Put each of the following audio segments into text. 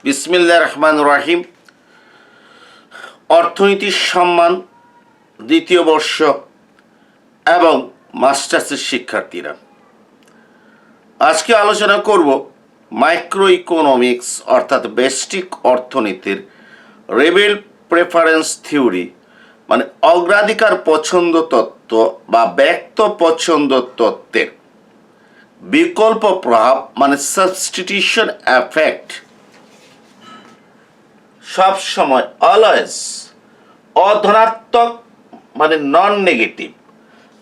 বিসমিল্লাহির রহমানির রহিম। অর্থনীতি সম্মান দ্বিতীয় বর্ষ এবং মাস্টার্সের শিক্ষার্থীরা, আজকে আলোচনা করব মাইক্রো ইকোনমিক্স অর্থাৎ বেসিক অর্থনীতির রেবেল প্রেফারেন্স থিওরি মানে অগ্রাধিকার পছন্দ তত্ত্ব বা ব্যক্ত পছন্দ তত্ত্বের বিকল্প প্রভাব মানে সাবস্টিটিউশন এফেক্ট সব সময় অলওয়েজ অধনাত্মক মানে নন নেগেটিভ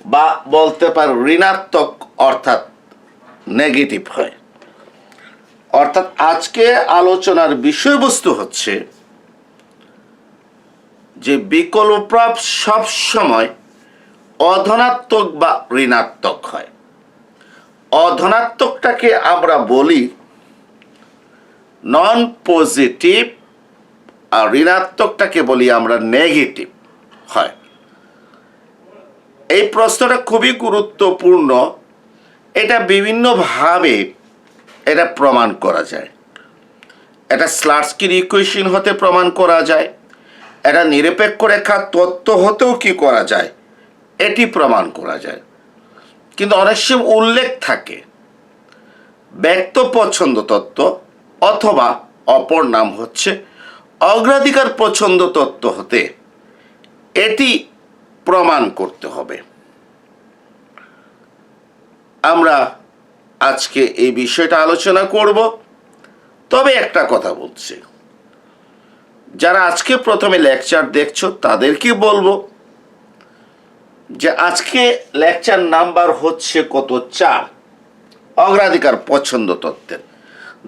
বা বলতে পার ঋণাত্মক অর্থাৎ নেগেটিভ হয়। অর্থাৎ আজকে আলোচনার বিষয়বস্তু হচ্ছে যে বিকল্প প্রভাব সব সময় অধনাত্মক বা ঋণাত্মক হয়। অধনাত্মকটাকে আমরা বলি নন পজিটিভ আর ঋণাত্মকটাকে বলি আমরা নেগেটিভ হয়। এই প্রশ্নটা খুবই গুরুত্বপূর্ণ। এটা বিভিন্নভাবে এটা প্রমাণ করা যায়। এটা স্লাটস্কির ইকুয়েশন হতে প্রমাণ করা যায়, এটা নিরপেক্ষ রেখা তত্ত্ব হতেও কি করা যায়, এটি প্রমাণ করা যায়। কিন্তু অনেক সময় উল্লেখ থাকে ব্যক্ত পছন্দ তত্ত্ব অথবা অপর নাম হচ্ছে অগ্রাধিকার পছন্দ তত্ত্ব হতে এটি প্রমাণ করতে হবে। আমরা আজকে এই বিষয়টা আলোচনা করব। তবে একটা কথা বলছি, যারা আজকে প্রথমে লেকচার দেখছো তাদেরকে বলবো যে আজকে লেকচার নাম্বার হচ্ছে কত, 4, অগ্রাধিকার পছন্দ তত্ত্বের।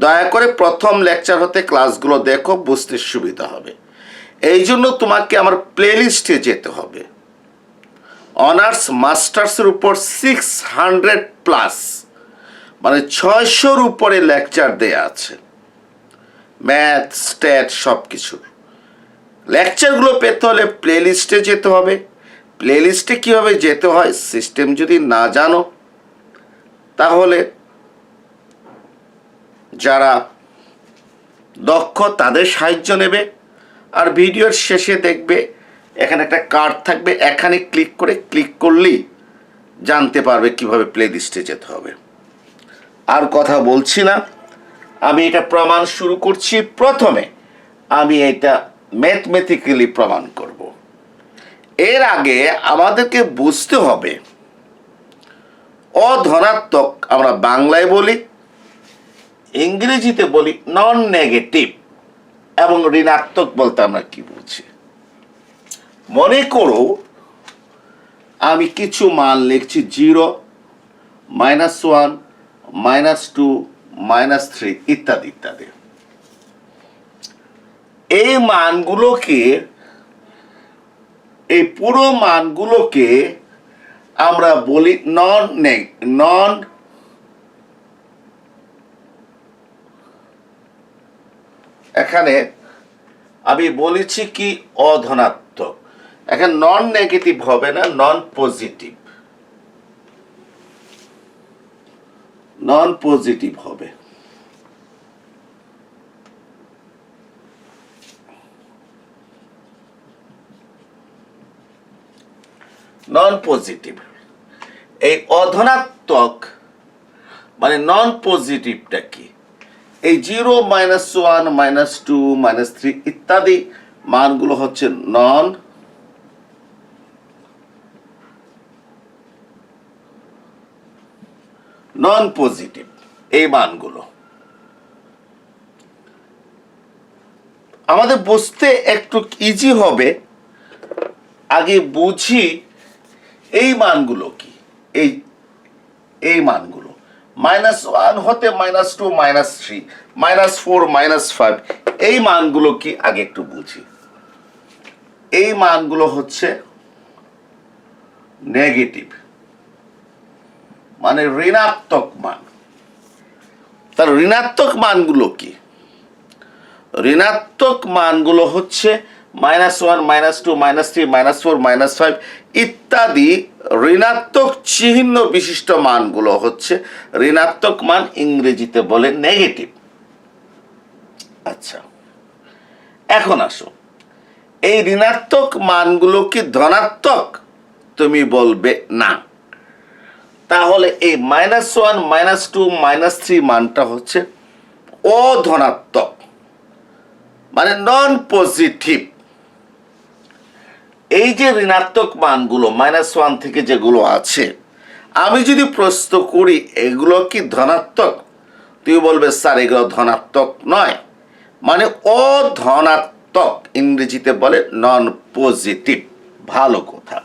দয়া করে প্রথম লেকচার হতে ক্লাসগুলো দেখো, বুঝতে সুবিধা হবে। এই জন্য তোমাকে আমার প্লেলিস্টে যেতে হবে। অনার্স মাস্টার্সের উপর 600+ মানে 600-র উপরে লেকচার দেয়া আছে, ম্যাথ স্ট্যাট সব কিছু। লেকচারগুলো পেতে হলে প্লেলিস্টে যেতে হবে। প্লেলিস্টে কীভাবে যেতে হয় সিস্টেম যদি না জানো তাহলে যারা দক্ষ তাদের সাহায্য নেবে। আর ভিডিওর শেষে দেখবে এখানে একটা কার্ড থাকবে, এখানে ক্লিক করলেই জানতে পারবে কিভাবে প্লেলিস্টে যেতে হবে। আর কথা বলছি না, আমি এটা প্রমাণ শুরু করছি। প্রথমে আমি এটা ম্যাথমেটিক্যালি প্রমাণ করব। এর আগে আমাদেরকে বুঝতে হবে অধনাত্মক আমরা বাংলায় বলি, ইংরেজিতে বলি নন নেগেটিভ, এবং ঋণাত্মক বলতে আমরা কি বুঝি। মনে করো আমি কিছু মান লিখছি 0, -1, -2, -3 ইত্যাদি ইত্যাদি। এই মানগুলোকে, এই পুরো মানগুলোকে আমরা বলি নন এখানে আমি বলেছি কি অধনাত্মক, এখানে নন নেগেটিভ হবে না, নন পজিটিভ হবে। নন পজিটিভ, এই অধনাত্মক মানে নন পজিটিভটা কি, এই 0, -1, -2, -3 ইত্যাদি মানগুলো হচ্ছে নন পজিটিভ। এই মানগুলো আমাদের বুঝতে একটু ইজি হবে। আগে বুঝি এই মানগুলো কি। এই মানগুলো -1 হতে -2, -3, -4, -5 এই মানগুলো কি আগে একটু বুঝি। এই মানগুলো হচ্ছে নেগেটিভ মানে ঋণাত্মক মান। তার ঋণাত্মক মানগুলো কি? ঋণাত্মক মানগুলো হচ্ছে -1, -2, -3, -4, -5 ইত্যাদি ঋণাত্মক চিহ্ন বিশিষ্ট মানগুলো হচ্ছে ঋণাত্মক মান, ইংরেজিতে বলে নেগেটিভ। আচ্ছা, এখন আসো, এই ঋণাত্মক মানগুলো কি ধনাত্মক? তুমি বলবে না। তাহলে এই -1, -2, -3 মানটা হচ্ছে অধনাত্মক, মানে নন পজিটিভ। এই যে ঋণাত্মক মানগুলো -1 থেকে যেগুলো আছে, আমি যদি প্রশ্ন করি এগুলো কি ধনাত্মক, তুই বলবে স্যার এগুলো ধনাত্মক নয়, মানে অধনাত্মক, ইংরেজিতে বলে নন পজিটিভ। ভালো কথা।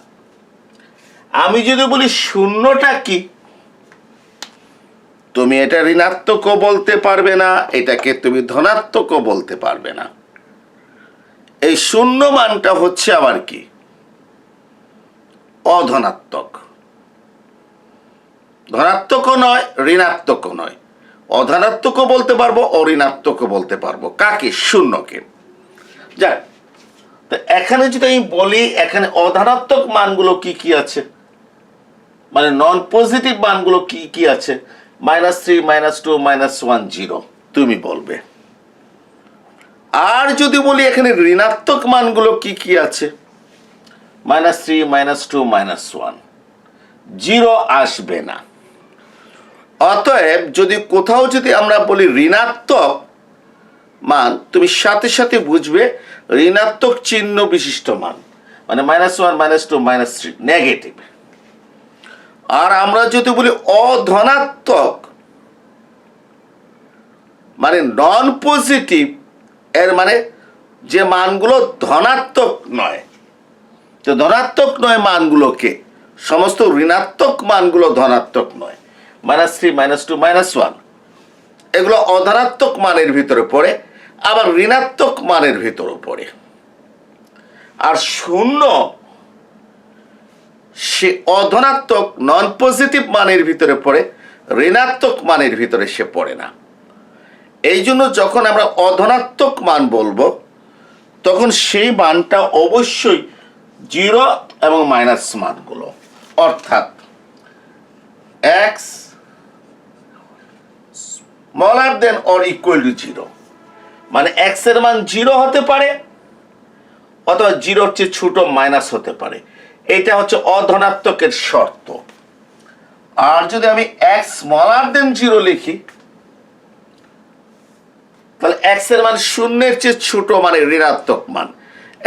আমি যদি বলি শূন্যটা কি, তুমি এটা ঋণাত্মকও বলতে পারবে না, এটাকে তুমি ধনাত্মকও বলতে পারবে না। এই শূন্য মানটা হচ্ছে আবার কি অধনাত্মক, ধনাত্মকও নয় ঋণাত্মকও নয়। অধনাত্মকও বলতে পারবো, অঋণাত্মকও বলতে পারবো। কাকে? শূন্যকে। যাক, তো এখানে যদি আমি বলি এখানে অধনাত্মক মানগুলো কি কি আছে, মানে নন পজিটিভ মানগুলো কি কি আছে, -3, -2, -1, 0, তুমি বলবে। আর যদি বলি এখানে ঋণাত্মক মানগুলো কি কি আছে, -3, -2, -1, 0 আসবে না। অতএব যদি কোথাও যদি আমরা বলি ঋণাত্মক মান, তুমি সাথে সাথে বুঝবে ঋণাত্মক চিহ্ন বিশিষ্ট মান, মানে -1, -2, -3, নেগেটিভ। আর আমরা যদি বলি অধনাত্মক, মানে নন পজিটিভ, এর মানে যে মানগুলো ধনাত্মক নয়। তো ধনাত্মক নয় মানগুলোকে, সমস্ত ঋণাত্মক মানগুলো ধনাত্মক নয়, -3, -2, -1, এগুলো অধনাত্মক মানের ভিতরে পড়ে, আবার ঋণাত্মক মানের ভিতরে পড়ে। আর শূন্য সে অধনাত্মক নন পজিটিভ মানের ভিতরে পড়ে, ঋণাত্মক মানের ভিতরে সে পড়ে না। এই জন্য যখন আমরা অধনাত্মক মান বলবো, তখন সেই মানটা অবশ্যই 0 এবং মাইনাস মানগুলো, অর্থাৎ x smaller than or equal to 0, মানে x এর মান 0 হতে পারে অথবা 0-র চেয়ে ছোট মাইনাস হতে পারে। এটা হচ্ছে অধনাত্মকের শর্ত। আর যদি আমি x smaller than 0 লিখি, তাহলে x এর মান 0-এর চেয়ে ছোট, মানে ঋণাত্মক মান।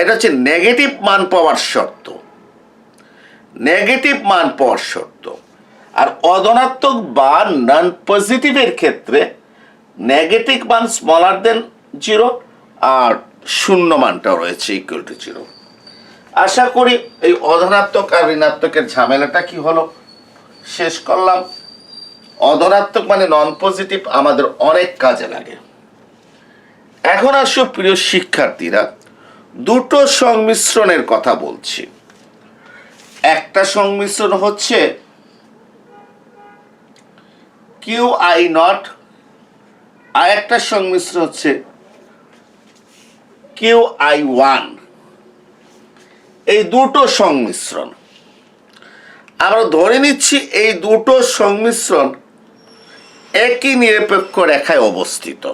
এটা হচ্ছে নেগেটিভ মান পাওয়ার শর্ত, নেগেটিভ মান পাওয়ার শর্ত। আর অধনাত্মক বা নন পজিটিভের ক্ষেত্রে নেগেটিভ মান স্মলার দেন 0, আর শূন্য মানটাও রয়েছে ইকুয়াল টু 0। আশা করি এই অধনাত্মক আর ঋণাত্মকের ঝামেলাটা কি হলো, শেষ করলাম। অধনাত্মক মানে নন পজিটিভ আমাদের অনেক কাজে লাগে। এখন আসো প্রিয় শিক্ষার্থীরা, দুটো সংমিশ্রণের কথা বলছি। একটা সংমিশ্রণ হচ্ছে QI0, আর একটা সংমিশ্রণ হচ্ছে QI1। এই দুটো সংমিশ্রণ আমরা ধরে নিচ্ছি এই দুটো সংমিশ্রণ একই নিরপেক্ষ রেখায় অবস্থিত।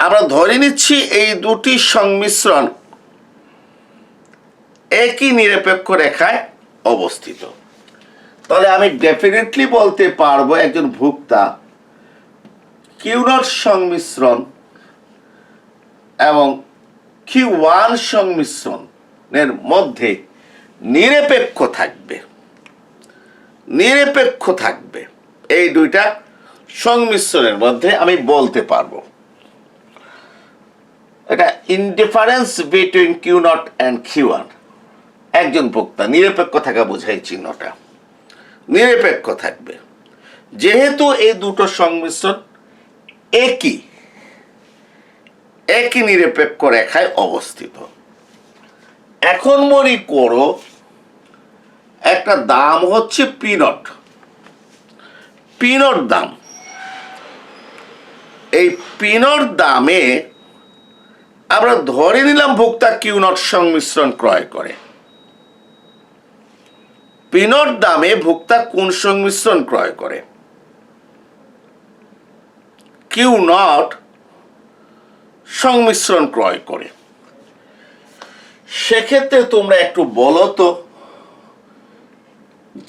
আমরা ধরে নিচ্ছি এই দুটি সংমিশ্রণ একই নিরপেক্ষ রেখায় অবস্থিত। তাহলে আমি ডেফিনেটলি বলতে পারবো একজন ভোক্তা Q0 সংমিশ্রণ এবং Q1 সংমিশ্রণের মধ্যে নিরপেক্ষ থাকবে, নিরপেক্ষ থাকবে। এই দুইটা সংমিশ্রণের মধ্যে আমি বলতে পারবো এটা indifference between Q0 and Q1। একজন ভোক্তা নিরপেক্ষ থাকা বোঝায় চিহ্নটা, নিরপেক্ষ থাকবে যেহেতু এই দুটো সংমিশ্রণ একই একই নিরপেক্ষ রেখায় অবস্থিত। এখন মনে করো একটা দাম হচ্ছে P0, P0 দাম। এই P0 দামে আমরা ধরে নিলাম ভোক্তা Q0 সংমিশ্রণ ক্রয় করে। P0 দামে ভোক্তা কোন সংমিশ্রণ ক্রয় করে? Q0 সংমিশ্রণ ক্রয় করে। সেক্ষেত্রে তোমরা একটু বলো তো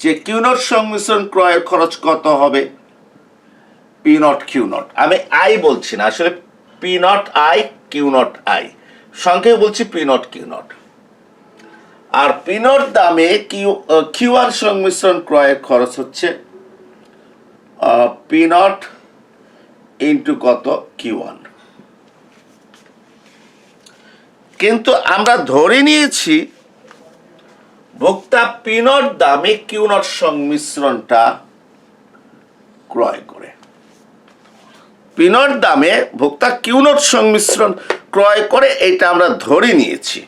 যে কিউ নট সংমিশ্রণ ক্রয়ের খরচ কত হবে? পি নট কিউ নট, আমি আই বলছি না, আসলে P naught I Q naught I, সংখ্যায় বলছি পি নট কিউ নট। আর পি নট দামে কিউ ওয়ান সংমিশ্রণ ক্রয়ের খরচ হচ্ছে পি নট ইন্টু কত? Q one. কিন্তু আমরা ধরে নিয়েছি ভোক্তা পি নট দামে কিউ নট সংমিশ্রণটা ক্রয় করে। পি নট দামে ভোক্তা কিউ নট সংমিশ্রণ ক্রয় করে, এটা আমরা ধরে নিয়েছি।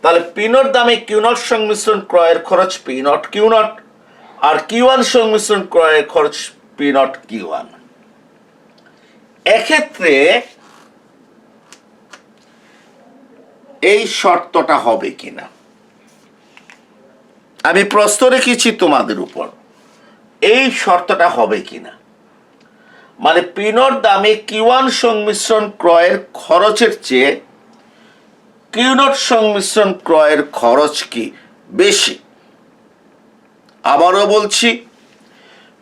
তাহলে পি নট দামে কিউ নট সংমিশ্রণ ক্রয়ের খরচ পি নট কিউ নট, আর কিউ ওয়ান সংমিশ্রণ ক্রয়ের খরচ পি নট কিউ ওয়ান। এক্ষেত্রে এই শর্তটা হবে কিনা আমি প্রশ্ন রেখেছি তোমাদের উপর, এই শর্তটা হবে কিনা। মানে পি নট দামে কিউ ওয়ান সংমিশ্রণ ক্রয়ের খরচের চেয়ে কিউ নট সংমিশ্রণ ক্রয়ের খরচ কি বেশি? আবারও বলছি,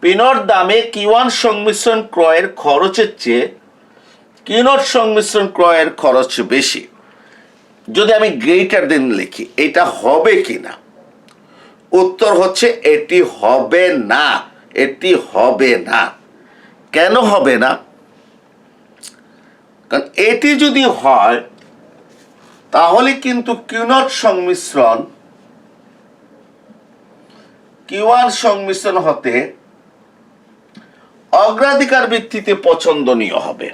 পি নট দামে কিউ ওয়ান সংমিশ্রণ ক্রয়ের খরচের চেয়ে কিউ নট সংমিশ্রণ ক্রয়ের খরচ বেশি। যদি আমি গ্রেটার দেন লিখি, এটা হবে কিনা? উত্তর হচ্ছে এটি হবে না, এটি হবে না। কেন হবে না? কারণ এটি যদি হয় তাহলে কিন্তু কিউ নট সংমিশ্রণ কিউ ওয়ান সংমিশ্রণ হতে অগ্রাধিকার ভিত্তিতে পছন্দনীয় হবে,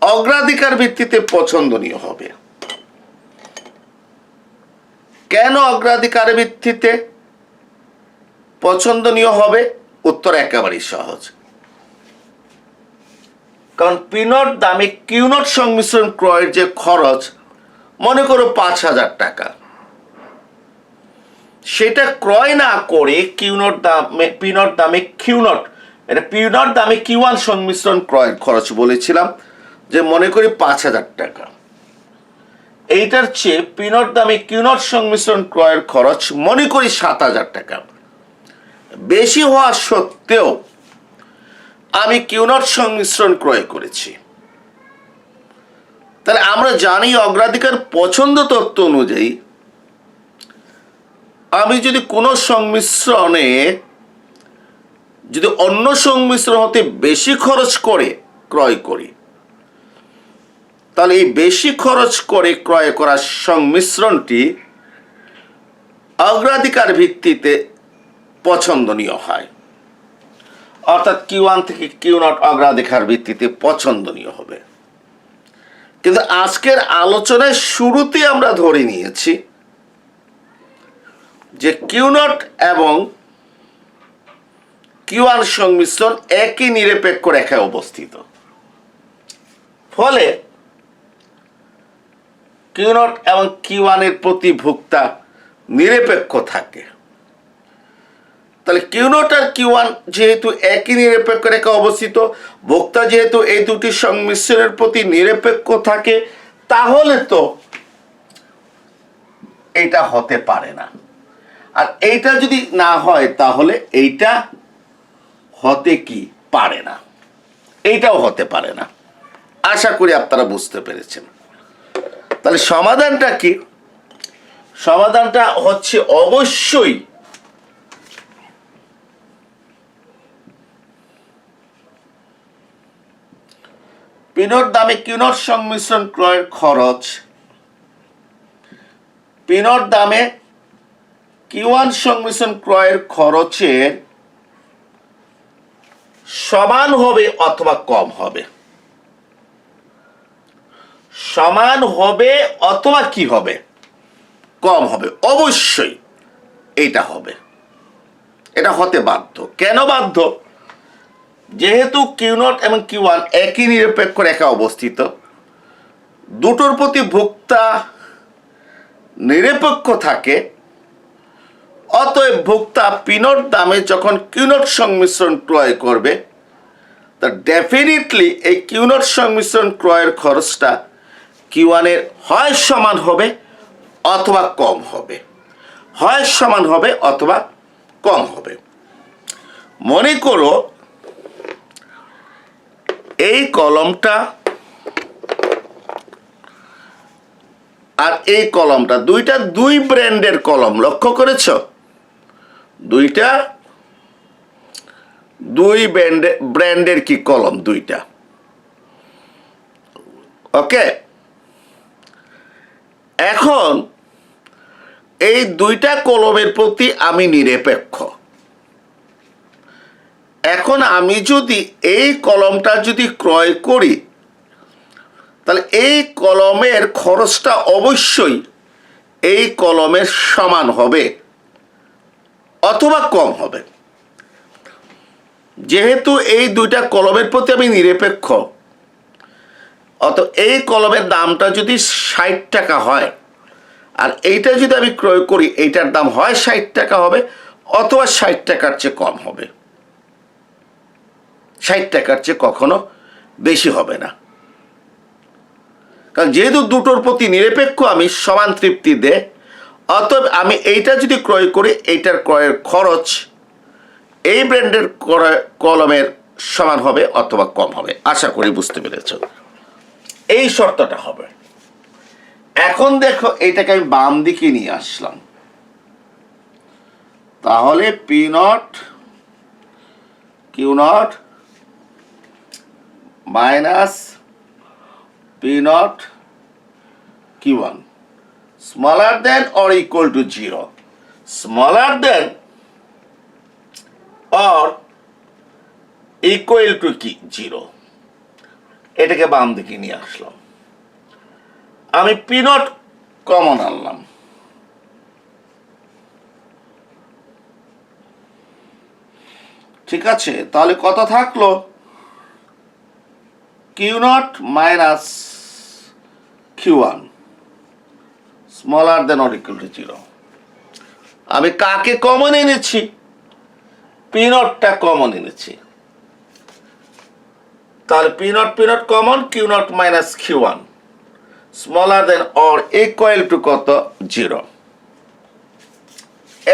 অগ্রাধিকার ভিত্তিতে পছন্দনীয় হবে। কেন অগ্রাধিকার ভিত্তিতে পছন্দনীয় হবে? উত্তর একেবারেই সহজ। কারণ পি নট দামে কিউ নট সংমিশ্রণ ক্রয়ের যে খরচ, মনে করো 5,000 টাকা, সেটা ক্রয় না করে কিউ নট দামে পি নট দামে কিউ নট, এটা পি নট দামে কিউ ওয়ান সংমিশ্রণ ক্রয়ের খরচ বলেছিলাম যে মনে করি 5,000 টাকা, এইটার চেয়ে পি নট দামে কিউ নট সংমিশ্রণ ক্রয়ের খরচ মনে করি 7,000 টাকা বেশি হওয়া সত্ত্বেও আমি কিউ নট সংমিশ্রণ ক্রয় করেছি। তাহলে আমরা জানি অগ্রাধিকার পছন্দ তত্ত্ব অনুযায়ী আমি যদি কোনো সংমিশ্রণে যদি অন্য সংমিশ্রণ হতে বেশি খরচ করে ক্রয় করি, তাহলে এই বেশি খরচ করে ক্রয় করা সংমিশ্রণটি অগ্রাধিকার ভিত্তিতে পছন্দনীয় হয়, অর্থাৎ কিউ ওয়ান থেকে কিউ নট অগ্রাধিকার ভিত্তিতে পছন্দনীয় হবে। কিন্তু আজকের আলোচনায় শুরুতে আমরা ধরে নিয়েছি যে কিউ নট এবং কিউ ওয়ান সংমিশ্রণ একই নিরপেক্ষ রেখায় অবস্থিত, ফলে কিউ নট এবং কিউ ওয়ানের প্রতি ভোক্তা নিরপেক্ষ থাকে। তাহলে কিউ নট আর কিউ ওয়ান যেহেতু একই নিরপেক্ষ রেখা অবস্থিত, ভোক্তা যেহেতু এই দুটি সংমিশ্রণের প্রতি নিরপেক্ষ থাকে, তাহলে তো এটা হতে পারে না। আর এইটা যদি না হয় তাহলে এইটা হতে কি পারে না, এইটাও হতে পারে না। আশা করি আপনারা বুঝতে পেরেছেন। তাহলে সমাধানটা কি? সমাধানটা হচ্ছে অবশ্যই পি নট দামে কিউ নট সংমিশ্রণ ক্রয়ের খরচ পি নট দামে কিউ ওয়ান সংমিশ্রণ ক্রয়ের খরচের সমান হবে অথবা কম হবে। সমান হবে অথবা কি হবে? কম হবে। অবশ্যই এটা হবে, এটা হতে বাধ্য। কেন বাধ্য? যেহেতু কিউ নট এবং কিউ ওয়ান একই নিরপেক্ষ রেখা অবস্থিত, দুটোর প্রতি ভোক্তা নিরপেক্ষ থাকে, অতএব ভোক্তা পি নট দামে যখন কিউ নট সংমিশ্রণ ক্রয় করবে তা ডেফিনেটলি এই কিউ নট সংমিশ্রণ ক্রয়ের খরচটা কিউ ওয়ানের হয় সমান হবে অথবা কম হবে, হয় সমান হবে অথবা কম হবে। মনে করো এই কলমটা আর এই কলমটা দুইটা দুই ব্র্যান্ডের কলম, লক্ষ্য করেছ? দুইটা দুই ব্র্যান্ডের কি কলম দুইটা, ওকে। এখন এই দুইটা কলমের প্রতি আমি নিরপেক্ষ। এখন আমি যদি এই কলমটা যদি ক্রয় করি, তাহলে এই কলমের খরচটা অবশ্যই এই কলমের সমান হবে অথবা কম হবে। যেহেতু এই দুইটা কলমের প্রতি আমি নিরপেক্ষ, অত এই কলমের দামটা যদি 60 টাকা হয় আর এইটা যদি আমি ক্রয় করি, এইটার দাম হয় 60 টাকা হবে অথবা 60 টাকার চেয়ে কম হবে। 60 টাকার চেয়ে কখনো বেশি হবে না, কারণ যেহেতু দুটোর প্রতি নিরপেক্ষ আমি সমান তৃপ্তি দেয়, অতএব আমি এইটা যদি ক্রয় করি এইটার ক্রয়ের খরচ এই ব্র্যান্ডের কলমের সমান হবে অথবা কম হবে। আশা করি বুঝতে পেরেছ, এই শর্তটা হবে। এখন দেখো এইটাকে আমি বাম দিকে নিয়ে আসলাম, তাহলে P naught Q naught minus P naught Q one smaller than or equal to 0, smaller than or equal to কি 0। এটাকে বাম দিকে নিয়ে আসলাম, আমি পি নট কমন আনলাম, ঠিক আছে। তাহলে কত থাকলো? Q naught minus Q one smaller than or equal to 0। আমি কাকে কমন এনেছি? পি নটটা কমন এনেছি। তাহলে P naught common, Q naught minus Q one smaller than or equal to কত? 0।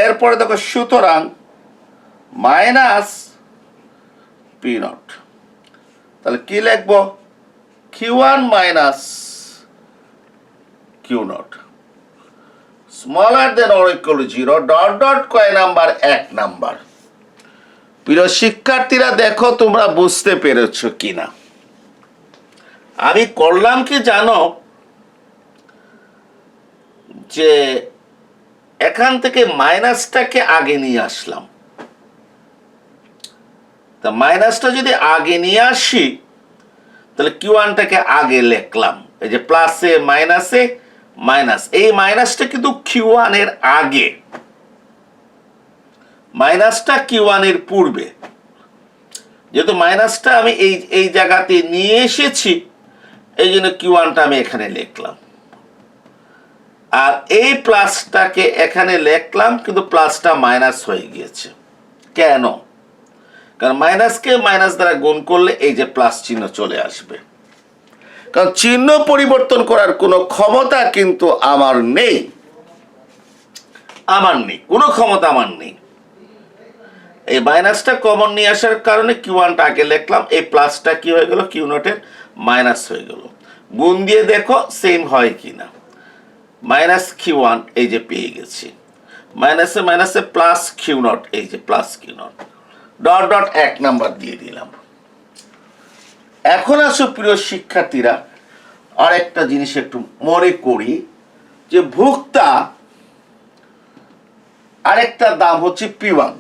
এরপরে দেখো সুতরাং মাইনাস পি নট, তাহলে কি লিখবো? Q one minus Q naught smaller than or equal to 0 dot dot কয় নাম্বার? 1 নাম্বার। প্রিয় শিক্ষার্থীরা দেখো তোমরা বুঝতে পেরেছ কিনা। আমি করলাম কি জানো, যে এখান থেকে মাইনাসটাকে আগে নিয়ে আসলাম। তা মাইনাসটা যদি আগে নিয়ে আসি তাহলে কিউ ওয়ানটাকে আগে লিখলাম, এই যে প্লাসে মাইনাসে মাইনাস, এই মাইনাসটা কিন্তু কিউ ওয়ান এর আগে, মাইনাসটা কিউ ওয়ান এর পূর্বে। যেহেতু মাইনাসটা আমি এই জায়গাতে নিয়ে এসেছি, এই জন্য কিউ ওয়ানটা আমি এখানে লিখলাম, আর এই প্লাসটাকে এখানে লিখলাম, কিন্তু প্লাসটা মাইনাস হয়ে গিয়েছে। কেন? কারণ মাইনাসকে মাইনাস দ্বারা গুণ করলে এই যে প্লাস চিহ্ন চলে আসবে, কারণ চিহ্ন পরিবর্তন করার কোনো ক্ষমতা কিন্তু আমার নেই, কোনো ক্ষমতা আমার নেই। এই মাইনাসটা কমন নিয়ে আসার কারণে কিউ ওয়ানটা আগে লিখলাম, এই প্লাসটা কি হয়ে গেল? কিউ নটের মাইনাস হয়ে গেল। গুণ দিয়ে দেখো সেম হয় কিনা। মাইনাস কিউ ওয়ান এই যে পেয়ে গেছি, মাইনাসে মাইনাসে প্লাস কিউ নট, এই যে plus Q naught, dot dot 1 number দিয়ে দিলাম। এখন আসো প্রিয় শিক্ষার্থীরা, আরেকটা জিনিস একটু মনে করি, যে ভোক্তা আরেকটা দাম হচ্ছে পি ওয়ান।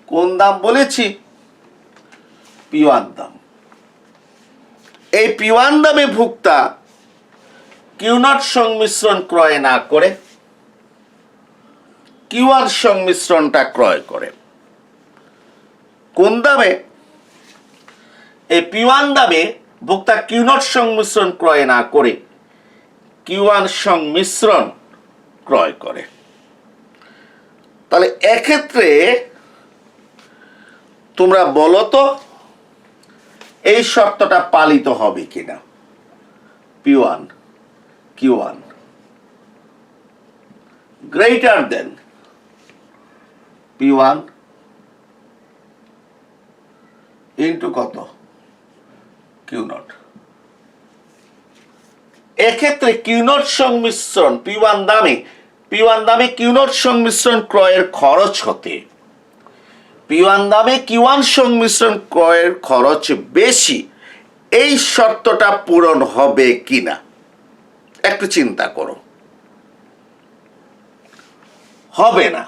কোন দাম বলেছি? পি ওয়ান দাম। এই পি ওয়ান দামে ভোক্তা কিউ নট সংমিশ্রণ ক্রয় না করে কিউ ওয়ান সংমিশ্রণটা ক্রয় করে। কোন দামে? এই পি ওয়ান দামে ভোক্তা কিউ নট সংমিশ্রণ ক্রয় না করে কিউ ওয়ান সংমিশ্রণ ক্রয় করে। তাহলে এক্ষেত্রে তোমরা বলো তো এই শর্তটা পালিত হবে কিনা। P1 Q1 greater than P1 into কত Q0। এক্ষেত্রে Q0 সংমিশ্রণ P1 দামে Q0 সংমিশ্রণ ক্রয়ের খরচ হতে P1 দামে Q1 সংমিশ্রণ ক্রয়ের খরচ বেশি, এই শর্তটা পূরণ হবে কিনা একটু চিন্তা করো। হবে না।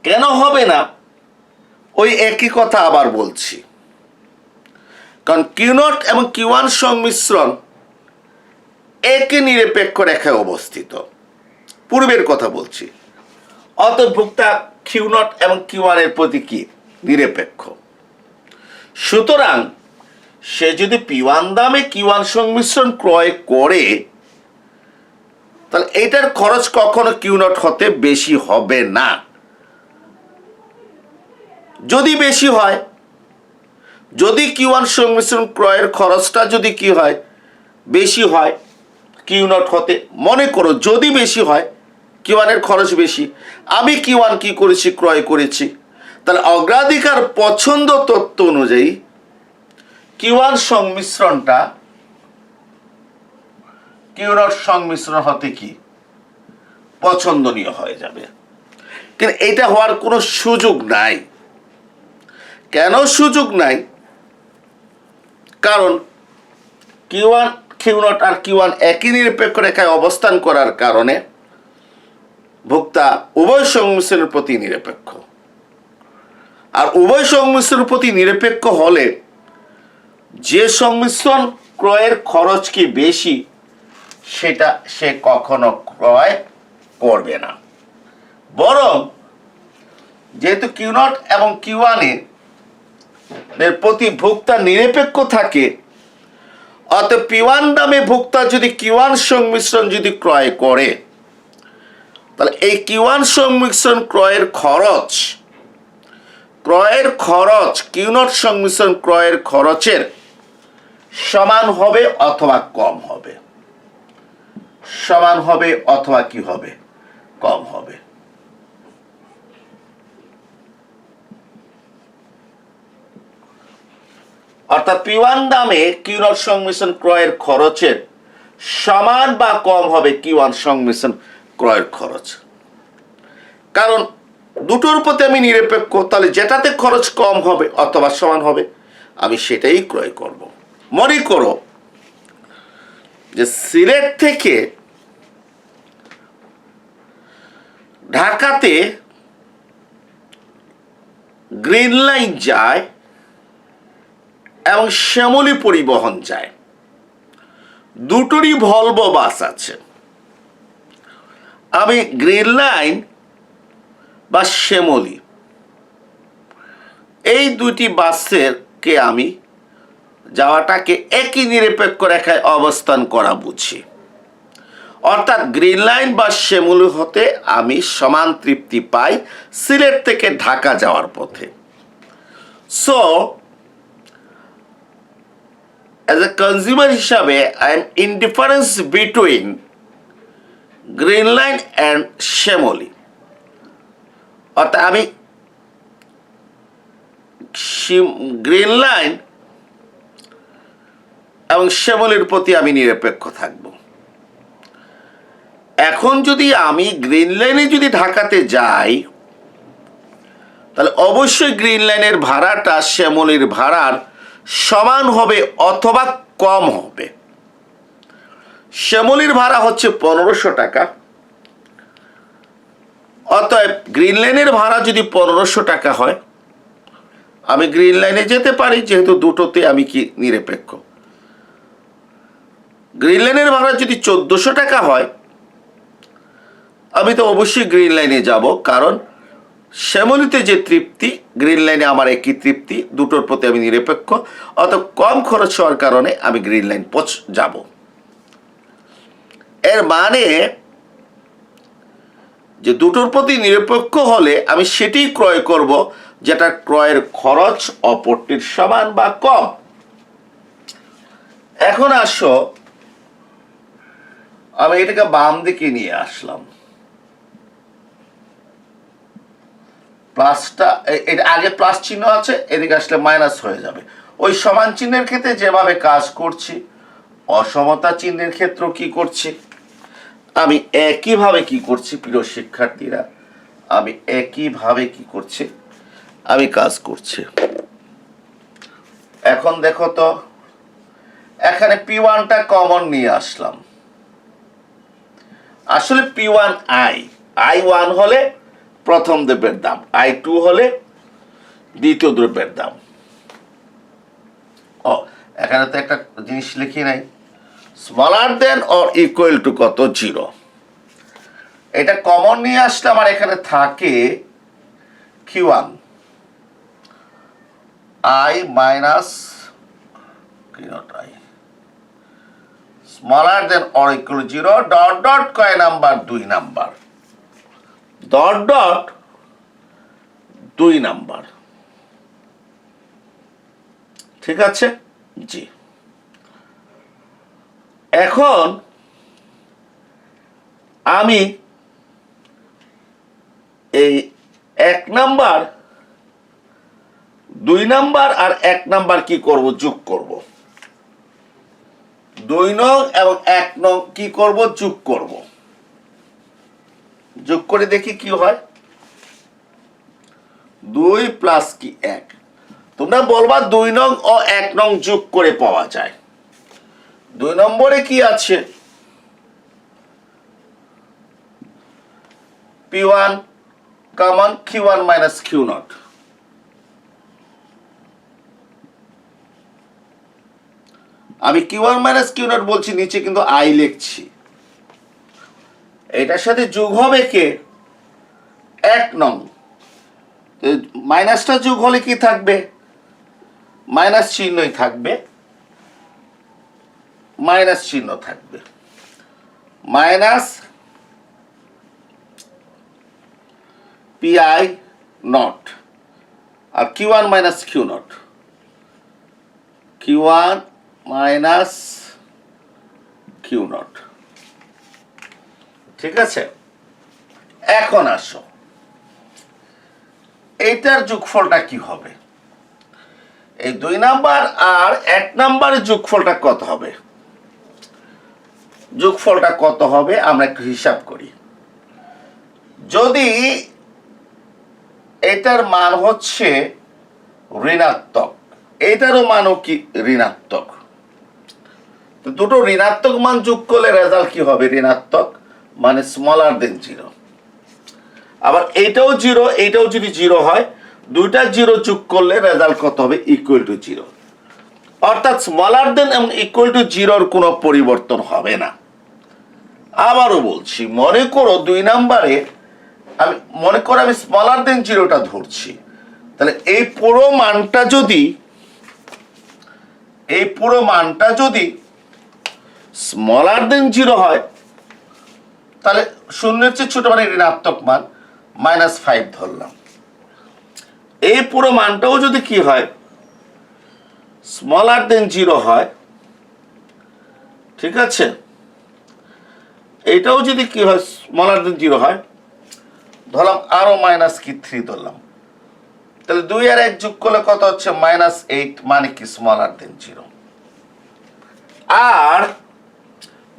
কেন হবে না? ওই একই কথা আবার বলছি, কারণ Q0 এবং Q1 সংমিশ্রণ একই নিরপেক্ষ রেখায় অবস্থিত, পূর্বের কথা বলছি। অতএব ভোক্তা Q0 এবং Q1 এর প্রতি কি নিরপেক্ষ। সুতরাং সে যদি P1 দামে Q1 সংমিশ্রণ ক্রয় করে, তাহলে এটার খরচ কখনো Q0 হতে বেশি হবে না। যদি বেশি হয়, যদি Q1 সংমিশ্রণ ক্রয়ের খরচটা যদি কি হয় বেশি হয় Q0 হতে, মনে করো যদি বেশি হয়, Q1 এর খরচ বেশি, আমি Q1 কি করেছি ক্রয় করেছি, তাহলে অগ্রাধিকার পছন্দ তত্ত্ব অনুযায়ী Q1 সংমিশ্রণটা Q0 সংমিশ্রণ হতে কি পছন্দনীয় হয়ে যাবে। কিন্তু এটা হওয়ার কোনো সুযোগ নাই। কেন সুযোগ নাই? কারণ Q0 আর Q1 একই নিরপেক্ষ রেখায় অবস্থান করার কারণে ভোক্তা উভয় সংমিশ্রণের প্রতি নিরপেক্ষ। আর উভয় সংমিশ্রণের প্রতি নিরপেক্ষ হলে যে সংমিশ্রণ ক্রয়ের খরচ কি বেশি, সেটা সে কখনো ক্রয় করবে না। বরং যেহেতু Q0 এবং Q1 এর প্রতি ভোক্তা নিরপেক্ষ থাকে, অতএব P1 দামে ভোক্তা যদি Q1 সংমিশ্রণ যদি ক্রয় করে, তাহলে এই Q1 সংমিশ্রণ ক্রয়ের খরচ Q0 সংমিশ্রণ ক্রয়ের খরচের সমান হবে অথবা কম হবে, সমান হবে অথবা কি হবে কম হবে। অর্থাৎ P1 দামে Q0 সংমিশ্রণ ক্রয়ের খরচের সমান বা কম হবে Q1 সংমিশ্রণ ক্রয়ের খরচ। কারণ দুটোর প্রতি আমি নিরপেক্ষ, তাহলে যেটাতে খরচ কম হবে অথবা সমান হবে আমি সেটাই ক্রয় করব। মনে করো যে সিলেট থেকে ঢাকাতে গ্রিন লাইন যায় এবং শ্যামলী পরিবহন যায়, দুটোরই ভলভো বাস আছে। আমি গ্রিন লাইন বা শ্যামলী এই দুটি বাসেরকে আমি যাওয়াটাকে একই নিরপেক্ষ রেখায় অবস্থান করা বুঝি। অর্থাৎ গ্রিন লাইন বা শ্যামলী হতে আমি সমান তৃপ্তি পাই সিলেট থেকে ঢাকা যাওয়ার পথে। সো as a consumer হিসাবে I am indifference between Green Line and Shyamoli. অর্থাৎ আমি গ্রিন লাইন এবং শ্যামলীর প্রতি আমি নিরপেক্ষ থাকব। এখন যদি আমি গ্রিন লাইনে যদি ঢাকাতে যাই, তাহলে অবশ্যই গ্রিন লাইনের ভাড়াটা শ্যামলীর ভাড়ার সমান হবে অথবা কম হবে। শ্যামলীর ভাড়া হচ্ছে 1500 টাকা, অতএব গ্রিন লাইনের ভাড়া যদি 1500 টাকা হয়, আমি গ্রিন লাইনে যেতে পারি, যেহেতু দুটোতে আমি কি নিরপেক্ষ। গ্রিন লাইনের ভাড়া যদি 1400 টাকা হয়, আমি তো অবশ্যই গ্রিন লাইনে যাব, কারণ শ্যামলীতে যে তৃপ্তি, গ্রিন লাইনে আমার একই তৃপ্তি, দুটোর প্রতি আমি নিরপেক্ষ, অত কম খরচ হওয়ার কারণে আমি গ্রিন লাইন যাব। এর মানে যে দুটোর প্রতি নিরপেক্ষ হলে আমি সেটি ক্রয় করব, যেটা ক্রয়ের খরচ অপরটির সমান বা কম। এখন আসো, আমি এটাকে বাম দিকে নিয়ে আসলাম। প্লাসটা এটা আগে প্লাস চিহ্ন আছে, এদিকে আসলে মাইনাস হয়ে যাবে। ওই সমান চিহ্নের ক্ষেত্রে যেভাবে কাজ করছি, অসমতা চিহ্নের ক্ষেত্রে কি করছি, আমি একইভাবে কি করছি প্রিয় শিক্ষার্থীরা, আমি একইভাবে কি করছি, আমি কাজ করছি। এখন দেখো তো, এখানে P1টা কমন নিয়ে আসলাম। আসলে P1 I1 হলে প্রথম দ্রব্যের দাম, I2 হলে দ্বিতীয় দ্রব্যের দাম। ও, এখানে তো একটা জিনিস লিখি নাই, smaller than or equal to কত, 0। এটা কমন নিয়ে আসলাম, আর এখানে থাকে Q1 I minus I smaller than or equal 0 dot dot কয় number, 2 number, dot dot 2 number. ঠিক আছে, জি। এখন আমি এই 1 নাম্বার, 2 নাম্বার আর 1 নাম্বার কি করব, যোগ করব। 2 নং এবং 1 নং কি করব, যোগ করব। যোগ করে দেখি কি হয়, 2 প্লাস কি 1। তোমরা বলবা 2 নং ও 1 নং যোগ করে পাওয়া যায়। 2 নম্বরে কি আছে, P1 common, Q1 minus Q0। আমি Q1 মাইনাস Q0 বলছি, নিচে কিন্তু I লিখছি। এটার সাথে যোগ হবে কে, 1 নং। মাইনাসটা যোগ হলে কি থাকবে, মাইনাস চিহ্নই থাকবে, মাইনাস চিহ্ন থাকবে, মাইনাস PI নট, আর Q1 minus Q0, Q1 minus Q0। ঠিক আছে, এখন আসো, এইটার যোগফলটা কি হবে, এই 2 নাম্বার আর 1 নাম্বারের যোগফলটা কত হবে, যোগফলটা কত হবে আমরা একটু হিসাব করি। যদি এটার মান হচ্ছে ঋণাত্মক, এটারও মানও কি ঋণাত্মক, তো দুটো ঋণাত্মক মান যোগ করলে রেজাল্ট কি হবে, ঋণাত্মক, মানে স্মলার দেন 0। আবার এইটাও 0, এইটাও যদি 0 হয়, দুইটা 0 যোগ করলে রেজাল্ট কত হবে, ইকুয়াল টু 0। অর্থাৎ স্মলার দেন এবং ইকুয়াল টু 0-র কোনো পরিবর্তন হবে না। আবারও বলছি, মনে করো 2 নাম্বারে আমি স্মলার দেন 0টা ধরছি, তাহলে এই পুরো মানটা যদি স্মলার দেন 0 হয়, তাহলে শূন্যের চেয়ে ছোট মানে ঋণাত্মক মান, -5 ধরলাম। এই পুরো মানটাও যদি কি হয়, স্মলার দেন 0 হয়, ঠিক আছে, এটাও যদি কি হয়, স্মলার দেন 0 হয়, ধরলাম আরো -3 ধরলাম, তাহলে 2 আর 1 যোগ করলে কত হচ্ছে, -8, মানে কি স্মলার দেন 0। আর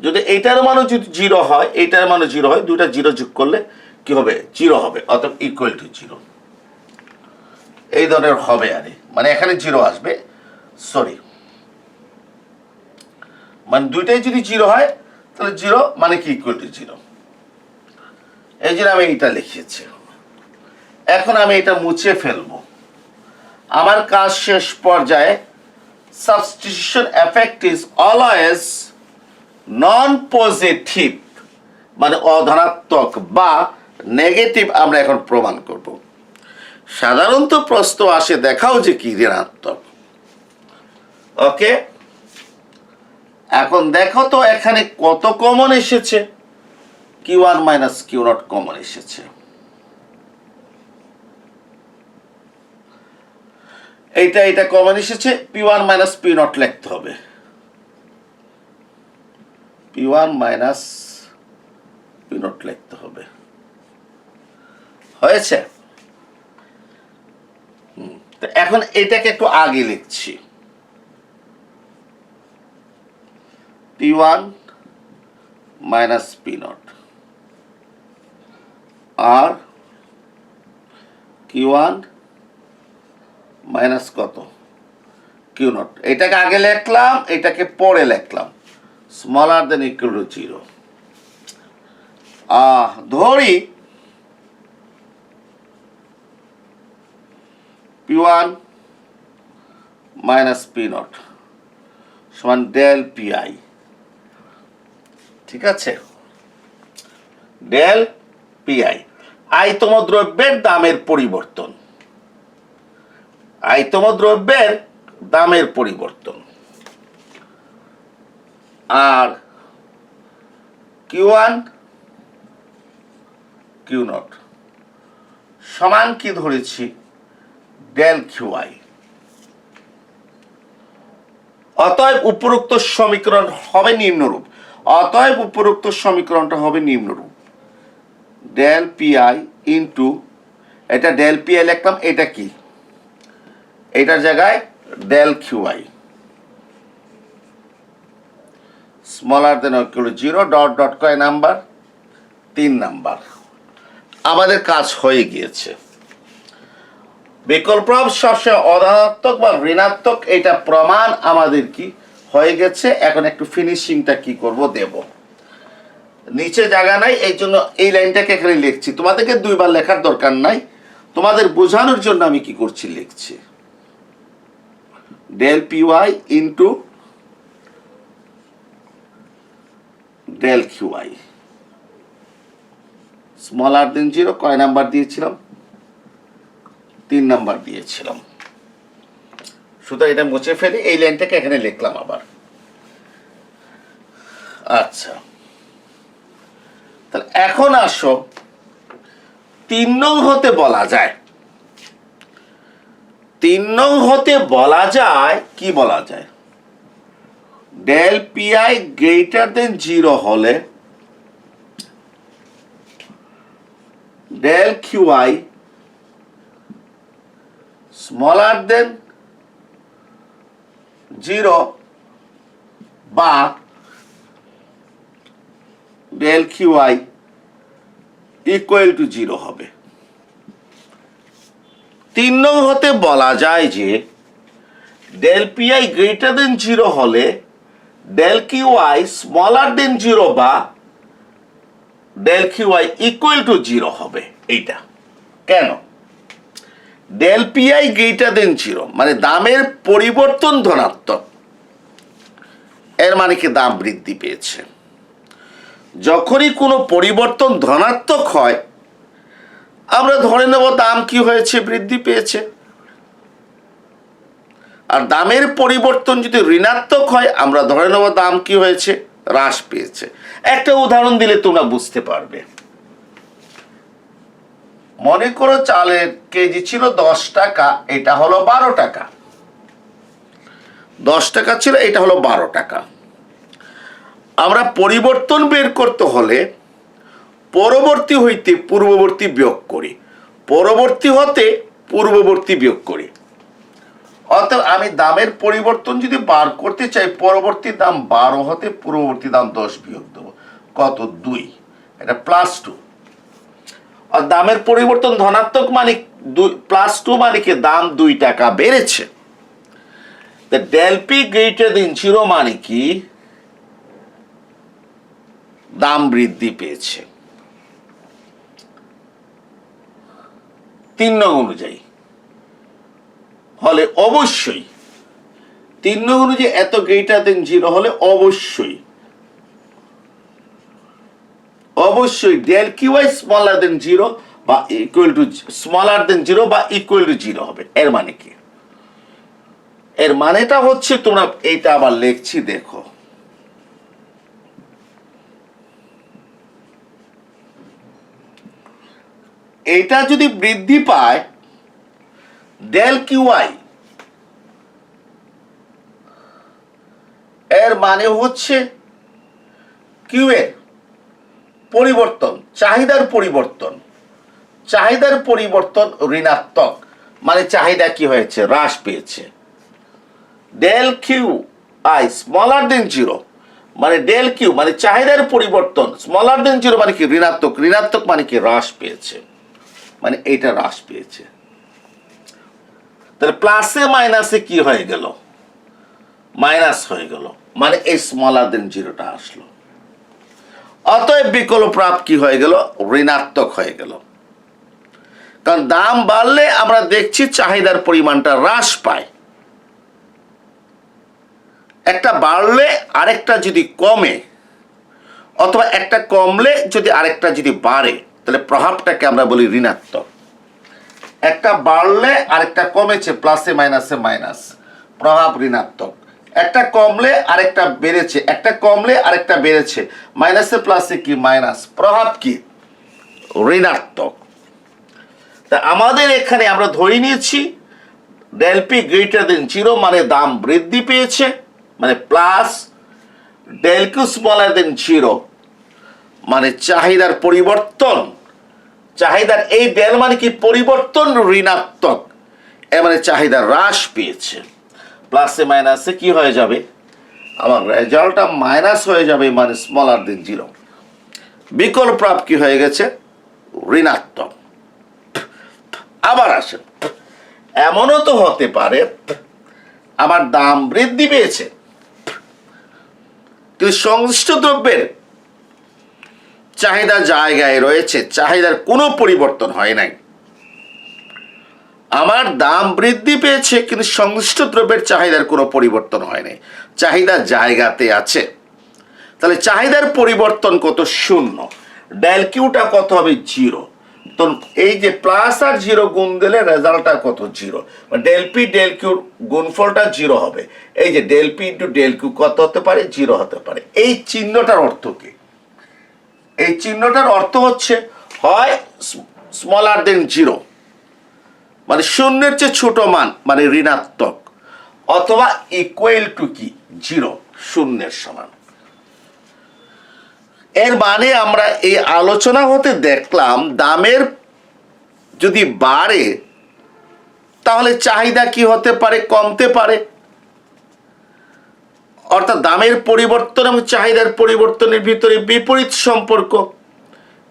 যদি এইটার মানও যদি 0 হয়, এইটার মানও 0 হয়, দুইটা 0 যোগ করলে কি হবে, 0 হবে, অর্থাৎ ইকুয়াল টু 0। এই ধরনের হবে, আরে মানে এখানে 0 আসবে, সরি, মানে দুইটাই যদি 0 হয়, তাহলে 0 মানে কি ইকুয়াল টু 0। এই জন্য আমি এটা লিখেছি। এখন আমি এটা মুছে ফেলবো, আমার কাজ শেষ পর্যায়ে। Substitution effect is always non positive, মানে অধনাত্মক বা নেগেটিভ, আমরা এখন প্রমাণ করব। সাধারণত প্রশ্ন আসে, দেখাও যে কি ঋণাত্মক। ওকে, এখন দেখো তো এখানে কত কমন এসেছে, Q1 মাইনাস Q0 কমন এসেছে। এটা কমন এসেছে, P1 মাইনাস P নট লিখতে হবে, P1 মাইনাস P নট লিখতে হবে। হয়েছে? তো এখন এটাকে একটু আগে লিখছি, P1 মাইনাস P নট আর Q1 মাইনাস কত Q নট। এটাকে আগে লিখলাম, এটাকে পরে লিখলাম, স্মলার দেন ইকুয়াল টু 0। ধরি P1 মাইনাস P নট সমান ডেল PI। ঠিক আছে, ডেল PI আয়তম দ্রব্যের দামের পরিবর্তন, আয়তম দ্রব্যের দামের পরিবর্তন। আর Q1 Q নট সমান কি ধরেছি, ডেল QI। অতএব উপরোক্ত সমীকরণ হবে নিম্নরূপ, অতএব উপরোক্ত সমীকরণটা হবে নিম্নরূপ, ডেল PI ইন্টু, এটা ডেল PI লিখলাম, এটা কি, এটার জায়গায় del QI smaller than equal to 0, dot dot কয় নাম্বার, 3 নাম্বার। আমাদের কাজ হয়ে গিয়েছে। বিকল্প সবসময় অধনাত্মক বা ঋণাত্মক, এটা প্রমাণ আমাদের কি হয়ে গেছে। এখন একটু ফিনিশিংটা কি করব, দেব। নিচে জায়গা নাই, এই জন্য এই লাইনটাকে এখানে লিখছি, তোমাদেরকে 2 বার লেখার দরকার নাই, তোমাদের বোঝানোর জন্য আমি কি করছি, লিখছি del PY into del QI smaller than 0, কয় নাম্বার দিয়েছিলাম, 3 নাম্বার দিয়েছিলাম। সুতরাং এটা মুছে ফেলি, এই লাইনটাকে এখানে লিখলাম আবার। আচ্ছা, তাহলে এখন আসো 3 নং হতে বলা যায়, 3 নং হতে বলা যায় কি বলা যায়, ডেল PI গ্রেটার দেন 0 হলে ডেল QI স্মলার দেন 0 বা ডেল QI ইকুয়াল টু 0 হবে। 3 নং হতে বলা যায় যে ডেল PI গ্রেটার দেন 0 হলে ডেল QI স্মলার দেন 0 বা ডেল QI ইকুয়াল টু 0 হবে। এইটা কেন, ডেল PI গ্রেটার দেন 0 মানে দামের পরিবর্তন ধনাত্মক, এর মানে কি দাম বৃদ্ধি পেয়েছে। যখনই কোনো পরিবর্তন ধনাত্মক হয় আমরা ধরে নেব দাম কি হয়েছে, বৃদ্ধি পেয়েছে। আর দামের পরিবর্তন যদি ঋণাত্মক হয় আমরা ধরে নেব দাম কি হয়েছে, হ্রাস পেয়েছে। একটা উদাহরণ দিলে তোমরা বুঝতে পারবে। মনে করো চালের কেজি ছিল 10 টাকা, এটা হলো 12 টাকা। 10 টাকা ছিল, এটা হলো 12 টাকা। আমরা পরিবর্তন বের করতে হলে পরবর্তী হইতে পূর্ববর্তী বিয়োগ করি, পরবর্তী হতে পূর্ববর্তী বিয়োগ করি। অর্থাৎ আমি দামের পরিবর্তন যদি বার করতে চাই, পরবর্তী দাম 12 হতে পূর্ববর্তী দাম 10 বিয়োগ দেবো, কত, 2, এটা +2। আর দামের পরিবর্তন ধনাত্মক মানে +2 মানে কি দাম 2 টাকা বেড়েছে। ডেল P গ্রেটার দেন 0 মানে কি দাম বৃদ্ধি পেয়েছে। 3 নং অনুযায়ী হলে অবশ্যই 3 নং অনুযায়ী এত গ্রেটার দেন 0 হলে অবশ্যই ডেল QI স্মলার দেন 0 বা ইকুয়াল টু স্মলার দেন 0 বা ইকুয়াল টু 0 হবে। এর মানে কি, এর মানেটা হচ্ছে, তোমরা এইটা আবার লিখছি দেখো, এটা যদি বৃদ্ধি পায় ডেল QI এর মানে হচ্ছে কিউ এর পরিবর্তন, চাহিদার পরিবর্তন, চাহিদার পরিবর্তন ঋণাত্মক, মানে চাহিদা কি হয়েছে, হ্রাস পেয়েছে। Del Q I smaller than zero, মানে ডেল কিউ মানে চাহিদার পরিবর্তন স্মলার দেন জিরো মানে কি ঋণাত্মক, ঋণাত্মক মানে কি হ্রাস পেয়েছে, মানে এইটা হ্রাস পেয়েছে। তাহলে প্লাসে মাইনাসে কি হয়ে গেল, মাইনাস হয়ে গেল, মানে এই স্মলার দেন জিরোটা আসলো। অতএব বিকল্প প্রাপ্ত কি হয়ে গেল, ঋণাত্মক হয়ে গেল। কারণ দাম বাড়লে আমরা দেখছি চাহিদার পরিমাণটা হ্রাস পায়, একটা বাড়লে আরেকটা যদি কমে, অথবা একটা কমলে যদি আরেকটা যদি বাড়ে, তাহলে প্রভাবটাকে আমরা বলি ঋণাত্মক। একটা বাড়লে আরেকটা কমেছে, প্লাসে মাইনাসে মাইনাস, প্রভাব ঋণাত্মক। একটা কমলে আরেকটা বেড়েছে, একটা কমলে আরেকটা বেড়েছে, মাইনাসে প্লাসে কি মাইনাস, প্রভাব কি ঋণাত্মক। তা আমাদের এখানে আমরা ধরে নিয়েছি del P greater than zero, মানে দাম বৃদ্ধি পেয়েছে, মানে plus del Q smaller than zero মানে চাহিদার পরিবর্তন, চাহিদার এই ডেল মানে কি পরিবর্তন ঋণাত্মক, এ মানে চাহিদা হ্রাস পেয়েছে। প্লাসে মাইনাসে কি হয়ে যাবে, আমার রেজাল্টটা মাইনাস হয়ে যাবে, মানে স্মলার দেন জিরো। বিকল্প প্রাপ্ত কি হয়ে গেছে, ঋণাত্মক। আবার আসেন, এমনও তো হতে পারে আমার দাম বৃদ্ধি পেয়েছে কিন্তু সংশ্লিষ্ট দ্রব্যের চাহিদা জায়গায় রয়েছে, চাহিদার কোনো পরিবর্তন হয় নাই। আমার দাম বৃদ্ধি পেয়েছে কিন্তু সংশ্লিষ্ট দ্রব্যের চাহিদার কোনো পরিবর্তন হয় নাই, চাহিদা জায়গাতে আছে। তাহলে চাহিদার পরিবর্তন কত, শূন্য। ডেল কিউটা কত হবে, জিরো। তো এই যে প্লাস আর জিরো গুণ দিলে রেজাল্টটা কত, জিরো। ডেল পি ডেল কিউর গুণফলটা জিরো হবে। এই যে del P into del Q কত হতে পারে, জিরো হতে পারে। এই চিহ্নটার অর্থ কি, এই চিহ্নটার অর্থ হচ্ছে হয় স্মলার দেন জিরো মানে শূন্যের চেয়ে ছোট মান মানে ঋণাত্মক, অথবা ইকুয়াল টু কি জিরো, শূন্যের সমান। এর মানে আমরা এই আলোচনা হতে দেখলাম দামের যদি বাড়ে তাহলে চাহিদা কি হতে পারে, কমতে পারে। অর্থাৎ দামের পরিবর্তন এবং চাহিদার পরিবর্তনের ভিতরে বিপরীত সম্পর্ক,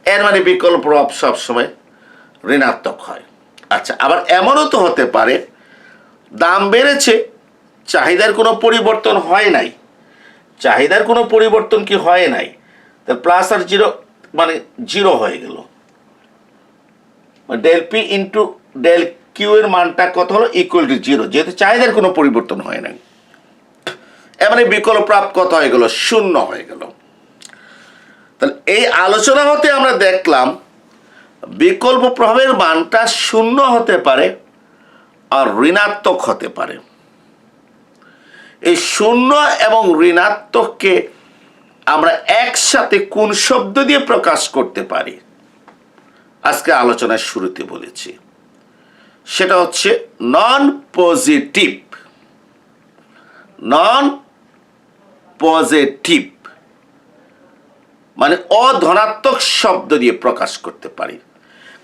এর মানে বিকল্প প্রভাব সবসময় ঋণাত্মক হয়। আচ্ছা, আবার এমনও তো হতে পারে দাম বেড়েছে, চাহিদার কোনো পরিবর্তন হয় নাই, চাহিদার কোনো পরিবর্তন কি হয় নাই, তা প্লাস আর জিরো মানে জিরো হয়ে গেল। Del P into del Q এর মানটা কত হলো, ইকুয়াল টু জিরো, যেহেতু চাহিদার কোনো পরিবর্তন হয় নাই। এমনি বিকল্প প্রাপ্ত কত হয়ে গেল, শূন্য হয়ে গেল। তাহলে এই আলোচনা হতে আমরা দেখলাম বিকল্প প্রভাবের মানটা শূন্য হতে পারে আর ঋণাত্মক হতে পারে। এই শূন্য এবং ঋণাত্মককে আমরা একসাথে কোন শব্দ দিয়ে প্রকাশ করতে পারি, আজকে আলোচনার শুরুতে বলেছি, সেটা হচ্ছে নন পজিটিভ। নন পজিটিভ মানে অধনাত্মক শব্দ দিয়ে প্রকাশ করতে পারি।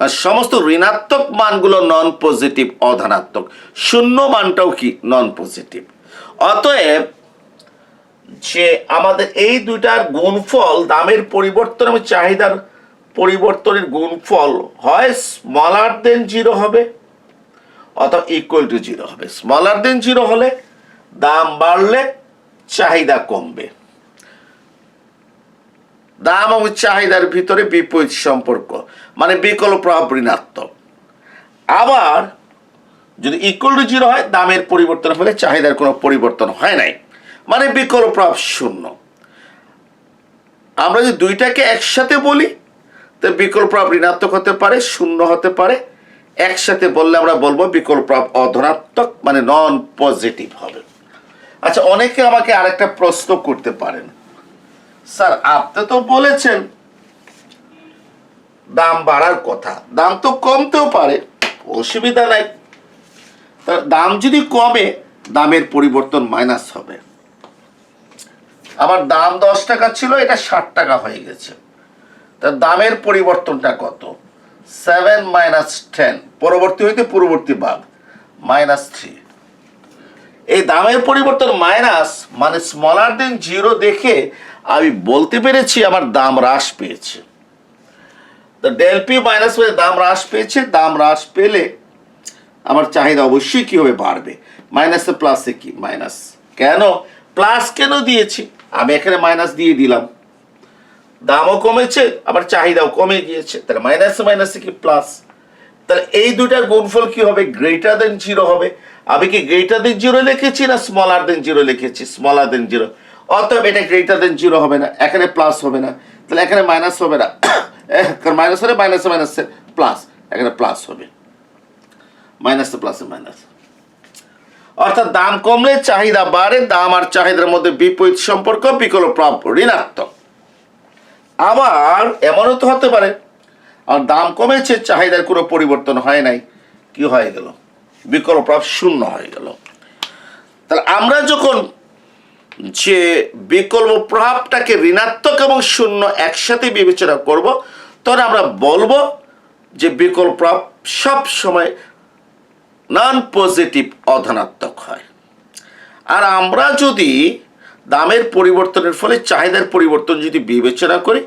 আর সমস্ত ঋণাত্মক মানগুলো নন পজিটিভ, অধনাত্মক। শূন্য মানটাও কি নন পজিটিভ। অতএব যে আমাদের এই দুইটার গুণফল, দামের পরিবর্তন এবং চাহিদার পরিবর্তনের গুণফল হয় স্মলার দেন জিরো হবে অথবা ইকুয়াল টু জিরো হবে। স্মলার দেন জিরো হলে দাম বাড়লে চাহিদা কমবে, দাম এবং চাহিদার ভিতরে বিপরীত সম্পর্ক মানে বিকল্প প্রভাব ঋণাত্মক। আবার যদি ইকুয়াল টু জিরো হয়, দামের পরিবর্তন হলে চাহিদার কোনো পরিবর্তন হয় নাই মানে বিকল্প প্রভাব শূন্য। আমরা যদি দুইটাকে একসাথে বলি তো বিকল্প প্রভাব ঋণাত্মক হতে পারে, শূন্য হতে পারে। একসাথে বললে আমরা বলবো বিকল্প প্রভাব অধনাত্মক মানে নন পজিটিভ হবে। আচ্ছা, অনেকে আমাকে আরেকটা প্রশ্ন করতে পারেন, স্যার আপনি তো বলেছেন দাম বাড়ার কথা, দাম তো কমতেও পারে, অসুবিধা নাই। দাম যদি কমে দামের পরিবর্তন মাইনাস হবে। আমার দাম 10 টাকা ছিল, এটা 60 টাকা হয়ে গেছে। তার দামের পরিবর্তনটা কত? 7 মাইনাস 10, পরবর্তী হইতে পূর্ববর্তী বাদ, -3। এই দামের পরিবর্তন মাইনাস মানে স্মলার দেন 0 দেখে আমি বলতে পেরেছি আমার দাম হ্রাস পেয়েছে। তো ডেল পি মাইনাস হয়ে দাম হ্রাস পেয়েছে। দাম হ্রাস পেলে আমার চাহিদা অবশ্যই কি হবে? বাড়বে। মাইনাসে প্লাসে কি? মাইনাস। কেন প্লাস কেন দিয়েছি? আমি এখানে মাইনাস দিয়ে দিলাম, দামও কমেছে আবার চাহিদাও কমে গিয়েছে, তাহলে মাইনাসে মাইনাসে কি? প্লাস। তাহলে এই দুটার গুণফল কি হবে? গ্রেটার দেন 0 হবে। আমি কি গ্রেটার দেন 0 লিখেছি না স্মলার দেন 0 লিখেছি? Smaller than 0। অতএব এটা গ্রেটার দেন 0 হবে না, এখানে প্লাস হবে না, তাহলে এখানে মাইনাস হবে না, কারণ মাইনাস হলে মাইনাসে মাইনাসে প্লাস, এখানে প্লাস হবে। মাইনাসে প্লাসে মাইনাস, অর্থাৎ দাম কমলে চাহিদা বাড়ে। দাম আর চাহিদার মধ্যে বিপরীত সম্পর্ক, বিকল্প প্রভাব ঋণাত্মক। আবার এমনও তো হতে পারে আর দাম কমেছে, চাহিদার কোনো পরিবর্তন হয় নাই, কি হয়ে গেল? বিকল্প প্রভাব 0 হয়ে গেল। তাহলে আমরা যখন যে বিকল্প প্রভাবটাকে ঋণাত্মক এবং 0 একসাথে বিবেচনা করব, তখন আমরা বলবো যে বিকল্প প্রভাব সব সময় নন পজিটিভ, অধনাত্মক হয়। আর আমরা যদি দামের পরিবর্তনের ফলে চাহিদার পরিবর্তন যদি বিবেচনা করি,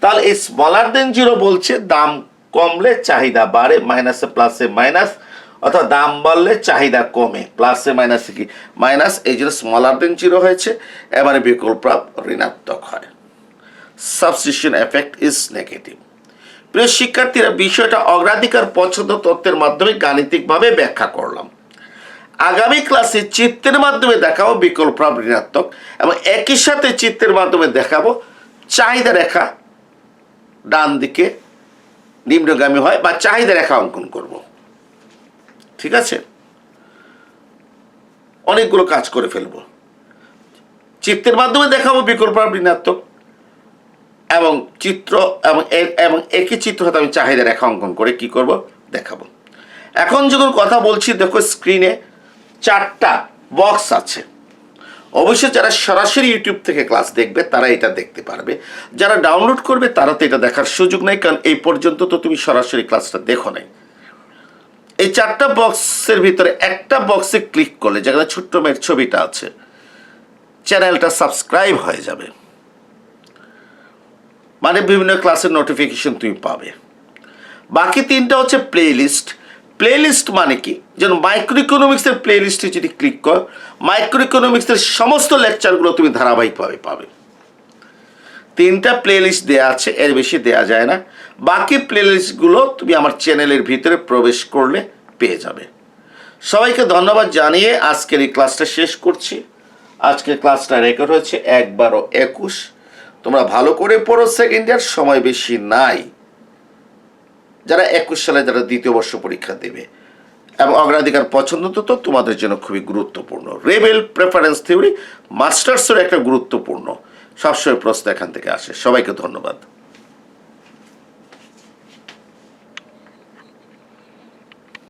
তাহলে এই স্মলার দেন 0 বলছে দাম কমলে চাহিদা বাড়ে, মাইনাসে প্লাসে মাইনাস, অর্থাৎ দাম বাড়লে চাহিদা কমে, প্লাসে মাইনাসে কি? মাইনাস। এই জন্য স্মলার দেন 0 হয়েছে, এবারে বিকল্প প্রভাব ঋণাত্মক হয়। Substitution effect is negative. প্রিয় শিক্ষার্থীরা, বিষয়টা অগ্রাধিকার পছন্দ তত্ত্বের মাধ্যমে গাণিতিকভাবে ব্যাখ্যা করলাম। আগামী ক্লাসে চিত্রের মাধ্যমে দেখাবো বিকল্প প্রভাব ঋণাত্মক, এবং একই সাথে চিত্রের মাধ্যমে দেখাবো চাহিদা রেখা ডান দিকে নিম্নগামী হয় বা চাহিদা রেখা অঙ্কন করব। ঠিক আছে, অনেকগুলো কাজ করে ফেলবো। চিত্রের মাধ্যমে দেখাবো বিকল্প প্রভাব ঋণাত্মক, এবং চিত্র এবং একই চিত্র হয়তো আমি চাহিদা রেখা অঙ্কন করে কি করব? দেখাবো। এখন যখন কথা বলছি, দেখো স্ক্রিনে 4টা বক্স আছে। অবশ্যই যারা সরাসরি ইউটিউব থেকে ক্লাস দেখবে তারা এটা দেখতে পারবে, যারা ডাউনলোড করবে তারা তো এটা দেখার সুযোগ নেই, কারণ এই পর্যন্ত তো তুমি সরাসরি ক্লাসটা দেখো নাই। এই 4টা বক্সের ভিতরে একটা বক্সে ক্লিক করলে, যেখানে ছোট্ট মেয়ের ছবিটা আছে, চ্যানেলটা সাবস্ক্রাইব হয়ে যাবে, মানে বিভিন্ন ক্লাসের নোটিফিকেশন তুমি পাবে। বাকি 3টা হচ্ছে প্লে লিস্ট। প্লে লিস্ট মানে কি? যেন মাইক্রো ইকোনমিক্সের প্লে লিস্টে যদি ক্লিক করো, মাইক্রো ইকোনমিক্সের সমস্ত লেকচারগুলো তুমি ধারাবাহিকভাবে পাবে। 3টা প্লে লিস্ট দেওয়া আছে, এর বেশি দেওয়া যায় না। বাকি প্লে লিস্টগুলো তুমি আমার চ্যানেলের ভিতরে প্রবেশ করলে পেয়ে যাবে। সবাইকে ধন্যবাদ জানিয়ে আজকের এই ক্লাসটা শেষ করছি। আজকের ক্লাসটা রেকর্ড হয়েছে 1/12/21। তোমরা ভালো করে পড়ো, সেকেন্ড ইয়ার, সময় বেশি নাই। যারা 21 সালে যারা দ্বিতীয় বর্ষ পরীক্ষা দেবে, এবং অগ্রাধিকার পছন্দ তো তোমাদের জন্য খুবই গুরুত্বপূর্ণ। রেবেল প্রেফারেন্স থিওরি মাস্টার্সের একটা গুরুত্বপূর্ণ, সবসময় প্রশ্ন এখান থেকে আসে। সবাইকে ধন্যবাদ।